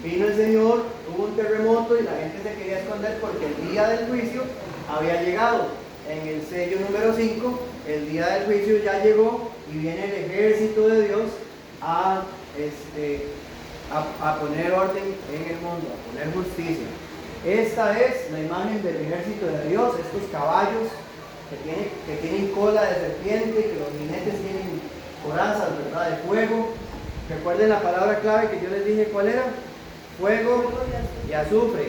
Vino el Señor, hubo un terremoto y la gente se quería esconder porque el día del juicio había llegado. En el sello número 5, el día del juicio ya llegó y viene el ejército de Dios a poner orden en el mundo, a poner justicia. Esta es la imagen del ejército de Dios, estos caballos que tienen cola de serpiente, que los jinetes tienen corazas, ¿verdad?, de fuego. Recuerden la palabra clave que yo les dije, ¿cuál era? Fuego y azufre.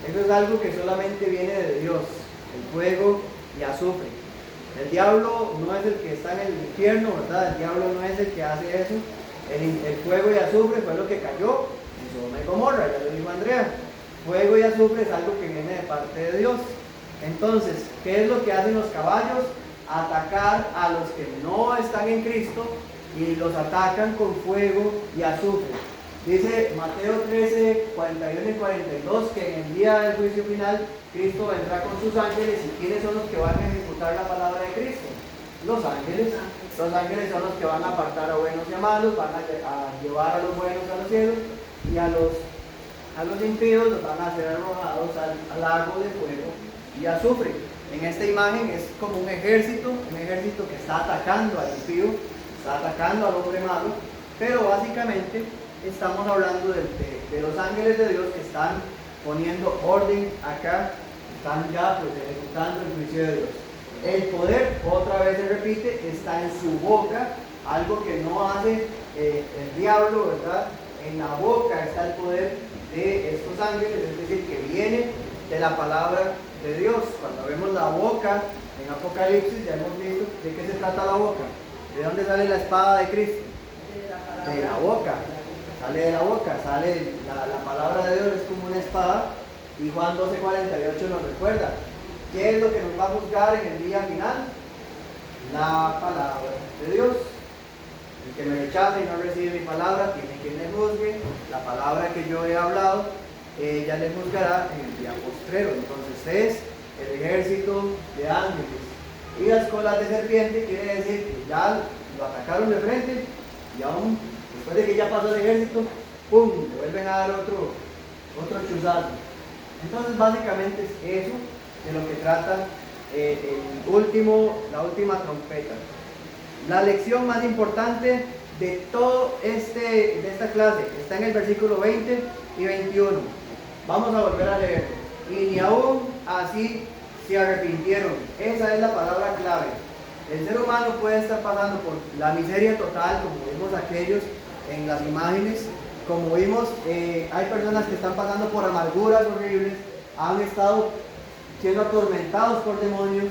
Eso es algo que solamente viene de Dios, el fuego y azufre. El diablo no es el que está en el infierno, ¿verdad? El diablo no es el que hace eso. El fuego y azufre fue lo que cayó en Sodoma y Gomorra, ya lo dijo Andrea. Fuego y azufre es algo que viene de parte de Dios. Entonces, ¿qué es lo que hacen los caballos? Atacar a los que no están en Cristo y los atacan con fuego y azufre. Dice Mateo 13, 41 y 42 que en el día del juicio final Cristo vendrá con sus ángeles. ¿Y quiénes son los que van a ejecutar la palabra de Cristo? Los ángeles. Los ángeles son los que van a apartar a buenos y a malos, van a llevar a los buenos a los cielos y a los impíos los van a hacer arrojados al lago de fuego y azufre. En esta imagen es como un ejército que está atacando al impío, está atacando al hombre malo, pero básicamente estamos hablando de los ángeles de Dios que están poniendo orden acá, están ya pues ejecutando el juicio de Dios. El poder, otra vez se repite, está en su boca, algo que no hace el diablo, ¿verdad? En la boca está el poder de estos ángeles, es decir, que viene de la palabra de Dios. Cuando vemos la boca en Apocalipsis, ya hemos visto de qué se trata la boca. ¿De dónde sale la espada de Cristo? De la boca. Sale de la boca, sale la palabra de Dios, es como una espada. Y Juan 12:48 nos recuerda. ¿Qué es lo que nos va a juzgar en el día final? La palabra de Dios. El que me rechaza y no recibe mi palabra tiene que le juzgue la palabra que yo he hablado, ella le juzgará en el día postrero. Entonces es el ejército de ángeles. Y las colas de serpiente quiere decir que ya lo atacaron de frente y aún después de que ya pasó el ejército, ¡pum!, le vuelven a dar otro chuzazo. Entonces básicamente es eso de lo que trata la última trompeta. La lección más importante de de esta clase está en el versículo 20 y 21. Vamos a volver a leerlo. Y ni aún así se arrepintieron. Esa es la palabra clave. El ser humano puede estar pasando por la miseria total, como vimos aquellos en las imágenes. Como vimos, hay personas que están pasando por amarguras horribles, han estado siendo atormentados por demonios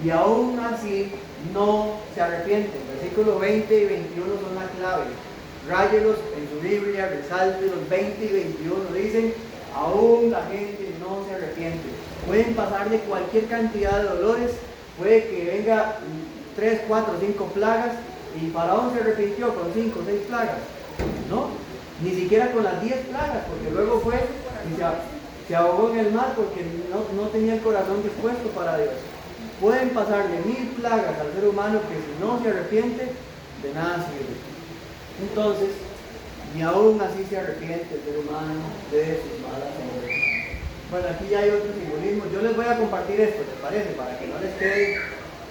y aún así no se arrepienten. Versículos 20 y 21 son la clave. Ráyelos en su Biblia, resalte los 20 y 21. Dicen, aún la gente no se arrepiente. Pueden pasarle cualquier cantidad de dolores, puede que venga 3, 4, 5 plagas y Faraón se arrepintió con 5 o 6 plagas. No, ni siquiera con las 10 plagas, porque luego fue y se ahogó en el mar porque no tenía el corazón dispuesto para Dios. Pueden pasarle 1000 plagas al ser humano que si no se arrepiente, de nada sirve. Entonces, ni aún así se arrepiente el ser humano de sus malas obras. Bueno, aquí ya hay otro simbolismo. Yo les voy a compartir esto, ¿les parece? Para que no les quede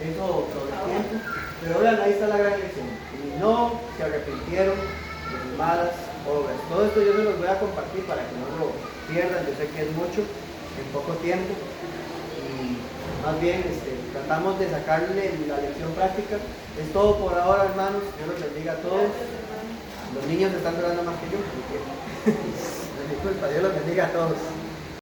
eso sobre el tiempo. Pero vean, ahí está la gran lección. Y no se arrepintieron de sus malas obras. Todo esto yo se los voy a compartir para que no lo pierdan. Yo sé que es mucho en poco tiempo. Y más bien tratamos de sacarle la lección práctica. Es todo por ahora, hermanos. Dios los bendiga a todos. Los niños están llorando más que yo. No es mi culpa. Dios los bendiga a todos.